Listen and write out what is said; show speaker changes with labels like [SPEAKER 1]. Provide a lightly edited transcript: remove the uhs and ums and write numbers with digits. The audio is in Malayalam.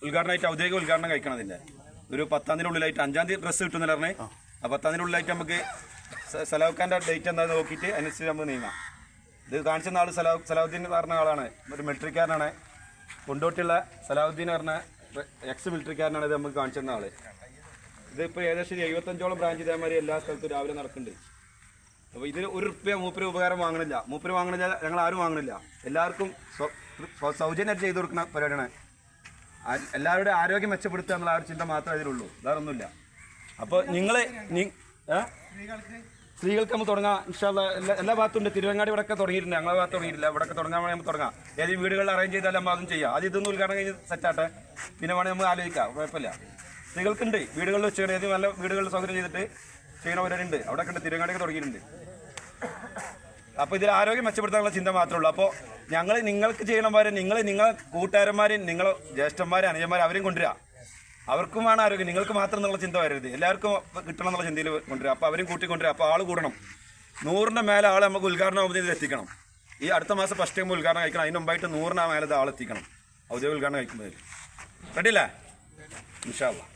[SPEAKER 1] ഉദ്ഘാടനമായിട്ട് ഔദ്യോഗിക ഉദ്ഘാടനം കഴിക്കണതില്ല. ഒരു 10-ാം തീയതിനുള്ളിലായിട്ട് 5-ാം തീയതി ഡ്രസ്സ് കിട്ടുന്നില്ല പറഞ്ഞേ. ആ 10-ാം തീയതിനുള്ളിലായിട്ട് നമുക്ക് സലാഹുഖാൻ്റെ ഡേറ്റ് എന്താണെന്ന് നോക്കിയിട്ട് അതിനനുസരിച്ച് നമുക്ക് നീങ്ങാം. ഇത് കാണിച്ച ആൾ സലാഹുദ്ദീൻ പറഞ്ഞ ആളാണ്, ഒരു മിലിറ്ററിക്കാരനാണ്. കൊണ്ടോട്ടിയുള്ള സലാഹുദ്ദീൻ പറഞ്ഞ എക്സ് മിലിറ്ററിക്കാരനാണ് ഇത് നമുക്ക് കാണിച്ചിരുന്ന ആള്. ഇതിപ്പോൾ ഏകദേശം 75ഓളം ബ്രാഞ്ച് ഇതേമാതിരി എല്ലാ സ്ഥലത്തും രാവിലെ നടക്കുന്നുണ്ട്. അപ്പോൾ ഇതിൽ ₹1 മൂപ്പര് ഉപകാരം വാങ്ങണില്ല. മൂപ്പര് വാങ്ങണില്ല, ഞങ്ങൾ ആരും വാങ്ങണില്ല. എല്ലാവർക്കും സൗജന്യമായിട്ട് ചെയ്തു കൊടുക്കുന്ന പരിപാടിയാണ്. എല്ലാവരുടെയും ആരോഗ്യം മെച്ചപ്പെടുത്തുക എന്നുള്ള ആ ഒരു ചിന്ത മാത്രമേ ഇതിലുള്ളൂ, വേറെ ഒന്നുമില്ല. അപ്പോൾ സ്ത്രീകൾക്ക് നമ്മൾ തുടങ്ങാം ഇൻഷാ അല്ലാഹ്. എല്ലാ ഭാഗത്തുണ്ട്. തിരുവങ്ങാടി ഇവിടെയൊക്കെ തുടങ്ങിയിട്ടുണ്ട്, ഞങ്ങളെ ഭാഗത്ത് തുടങ്ങിയിട്ടില്ല. ഇവിടെയൊക്കെ തുടങ്ങാൻ വേണമെങ്കിൽ നമുക്ക് തുടങ്ങാം. ഏതെങ്കിലും വീടുകളിൽ അറേഞ്ച് ചെയ്താൽ നമ്മൾ അതും ചെയ്യാം. അത് ഇതൊന്നും ഉദ്ഘാടനം കഴിഞ്ഞ് സെറ്റാട്ടെ, പിന്നെ വേണമെങ്കിൽ നമുക്ക് ആലോചിക്കാം, കുഴപ്പമില്ല. സ്ത്രീകൾക്കുണ്ട് വീടുകളിൽ വെച്ച് ഏതെങ്കിലും നല്ല വീടുകളിൽ സൗകര്യം ചെയ്തിട്ട് ചെയ്യണവരുണ്ട്. അവിടെയൊക്കെ ഉണ്ട്, തിരുവങ്ങാടിയൊക്കെ തുടങ്ങിയിട്ടുണ്ട്. അപ്പോൾ ഇതിൽ ആരോഗ്യം മെച്ചപ്പെടുത്താനുള്ള ചിന്ത മാത്രമേ ഉള്ളൂ. അപ്പോൾ ഞങ്ങൾ നിങ്ങൾക്ക് ചെയ്യണമാരെ നിങ്ങളെ കൂട്ടുകാരന്മാരെയും നിങ്ങളെ ജ്യേഷ്ഠന്മാരെ അനുജന്മാരെ അവരെയും കൊണ്ടുവരിക. അവർക്കും വേണം ആരോഗ്യം, നിങ്ങൾക്ക് മാത്രം എന്നുള്ള ചിന്ത വരരുത്, എല്ലാവർക്കും കിട്ടണം എന്നുള്ള ചിന്തയിൽ കൊണ്ടുവരിക. അപ്പോൾ അവരും കൂട്ടിക്കൊണ്ടുവരിക. അപ്പോൾ ആൾ കൂടണം. 100ന്റെ മേലെ ആൾ നമുക്ക് ഉദ്ഘാടനം ആവുന്നതിൽ എത്തിക്കണം. ഈ അടുത്ത മാസം ഫസ്റ്റ് ടൈം ഉദ്ഘാടനം കഴിക്കണം. അതിന് മുമ്പായിട്ട് 100ന് മേലെ ആൾ എത്തിക്കണം ഔദ്യോഗിക ഉദ്ഘാടനം കഴിക്കുമ്പോൾ. റെഡിയല്ലേ? ഇൻഷാ അല്ലാഹ്.